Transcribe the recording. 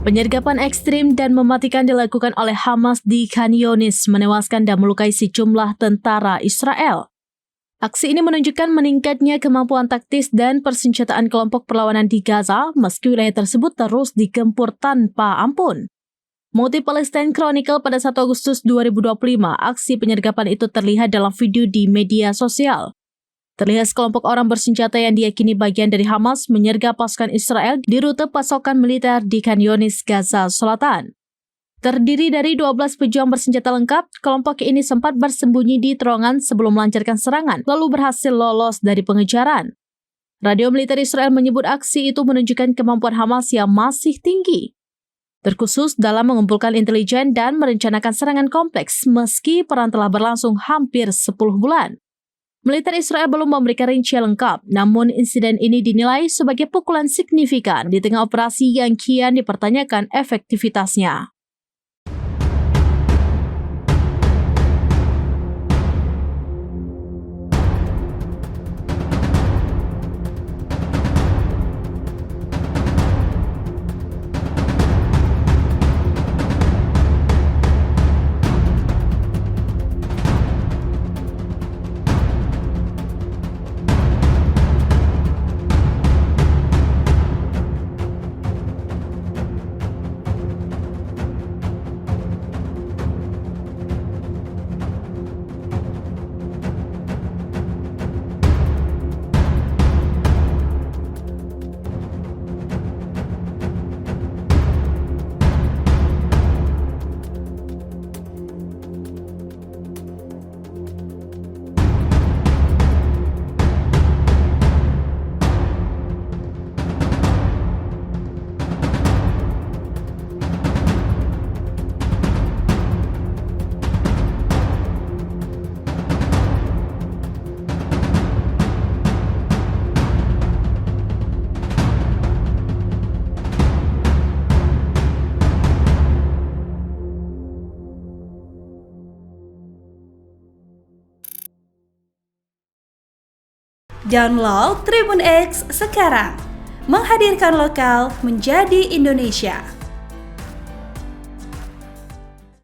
Penyergapan ekstrim dan mematikan dilakukan oleh Hamas di Khan Younis menewaskan dan melukai sejumlah tentara Israel. Aksi ini menunjukkan meningkatnya kemampuan taktis dan persenjataan kelompok perlawanan di Gaza meski wilayah tersebut terus digempur tanpa ampun. Mengutip Palestine Chronicle pada 1 Agustus 2025, aksi penyergapan itu terlihat dalam video di media sosial. Terlihat sekelompok orang bersenjata yang diyakini bagian dari Hamas menyergap pasukan Israel di rute pasokan militer di Khan Younis, Gaza Selatan. Terdiri dari 12 pejuang bersenjata lengkap, kelompok ini sempat bersembunyi di terowongan sebelum melancarkan serangan, lalu berhasil lolos dari pengejaran. Radio militer Israel menyebut aksi itu menunjukkan kemampuan Hamas yang masih tinggi, terkhusus dalam mengumpulkan intelijen dan merencanakan serangan kompleks meski perang telah berlangsung hampir 10 bulan. Militer Israel belum memberikan rincian lengkap, namun insiden ini dinilai sebagai pukulan signifikan di tengah operasi yang kian dipertanyakan efektivitasnya. Download Tribun X sekarang, menghadirkan lokal menjadi Indonesia.